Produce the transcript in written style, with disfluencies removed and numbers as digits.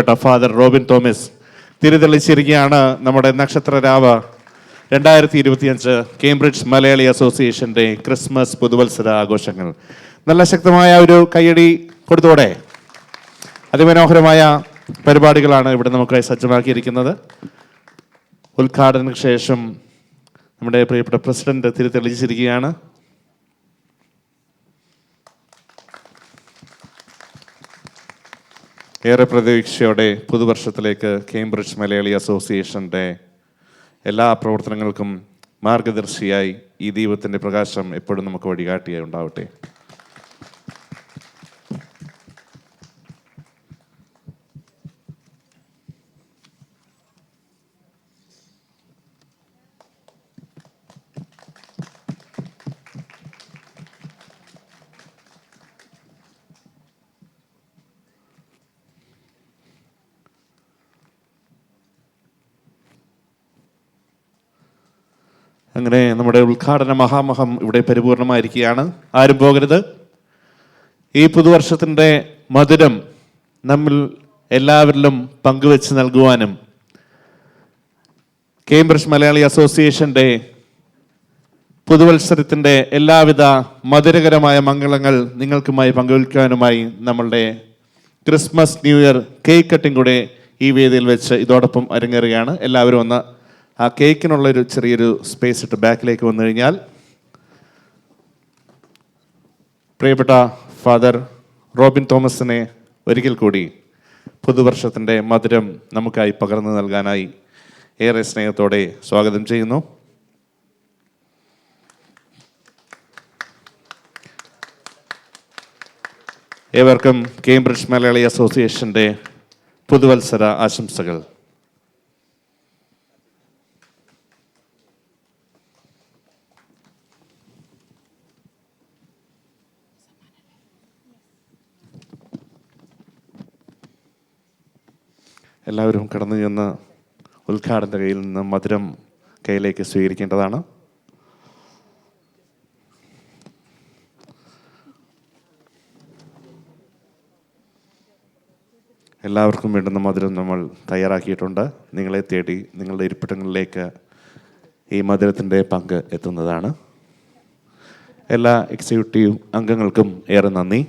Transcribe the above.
പ്രിയപ്പെട്ട father Robin Thomas തിരിതെളിച്ചിരിക്കുകയാണ് നമ്മുടെ നക്ഷത്രരാവ് 2025 Cambridge Malayali അസോസിയേഷൻ്റെ ക്രിസ്മസ് പുതുവത്സര ആഘോഷങ്ങൾ. നല്ല ശക്തമായ ഒരു കയ്യടി കൊടുത്തോടെ. അതിമനോഹരമായ പരിപാടികളാണ് ഇവിടെ നമുക്കായി സജ്ജമാക്കിയിരിക്കുന്നത്. ഉദ്ഘാടനത്തിന് ശേഷം നമ്മുടെ പ്രിയപ്പെട്ട പ്രസിഡന്റ് തിരിതെളിച്ചിരിക്കുകയാണ്. ഏറെ പ്രതീക്ഷയോടെ പുതുവർഷത്തിലേക്ക് കേംബ്രിഡ്ജ് മലയാളി അസോസിയേഷൻ്റെ എല്ലാ പ്രവർത്തനങ്ങൾക്കും മാർഗദർശിയായി ഈ ദൈവത്തിൻ്റെ പ്രകാശം എപ്പോഴും നമുക്ക് വഴികാട്ടിയായി ഉണ്ടാവട്ടെ. അങ്ങനെ നമ്മുടെ ഉദ്ഘാടന മഹാമഹം ഇവിടെ പരിപൂർണമായിരിക്കുകയാണ്. ആരും പോകരുത്. ഈ പുതുവർഷത്തിൻ്റെ മധുരം നമ്മൾ എല്ലാവരിലും പങ്കുവെച്ച് നൽകുവാനും കേംബ്രിഡ്ജ് മലയാളി അസോസിയേഷൻ്റെ പുതുവത്സരത്തിൻ്റെ എല്ലാവിധ മധുരകരമായ മംഗളങ്ങൾ നിങ്ങൾക്കുമായി പങ്കുവയ്ക്കാനുമായി നമ്മളുടെ Christmas new year cake cutting കൂടെ ഈ വേദിയിൽ വെച്ച് ഇതോടൊപ്പം അരങ്ങേറുകയാണ്. എല്ലാവരും ഒന്ന് ആ കേക്കിനുള്ളൊരു ചെറിയൊരു സ്പേസ് ഇട്ട് ബാക്കിലേക്ക് വന്നു കഴിഞ്ഞാൽ പ്രിയപ്പെട്ട ഫാദർ റോബിൻ തോമസിനെ ഒരിക്കൽ കൂടി പുതുവർഷത്തിൻ്റെ മധുരം നമുക്കായി പകർന്നു നൽകാനായി ഏറെ സ്നേഹത്തോടെ സ്വാഗതം ചെയ്യുന്നു. ഏവർക്കും കേംബ്രിഡ്ജ് മലയാളി അസോസിയേഷൻ്റെ പുതുവത്സര ആശംസകൾ. എല്ലാവരും കടന്നു ചെന്ന് ഉദ്ഘാടന കയ്യിൽ നിന്ന് മധുരം കയ്യിലേക്ക് സ്വീകരിക്കേണ്ടതാണ്. എല്ലാവർക്കും വേണ്ടുന്ന മധുരം നമ്മൾ തയ്യാറാക്കിയിട്ടുണ്ട്. നിങ്ങളെ തേടി നിങ്ങളുടെ ഇരിപ്പിടങ്ങളിലേക്ക് ഈ മധുരത്തിൻ്റെ പങ്ക് എത്തുന്നതാണ്. എല്ലാ എക്സിക്യൂട്ടീവ് അംഗങ്ങൾക്കും ഏറെ നന്ദി.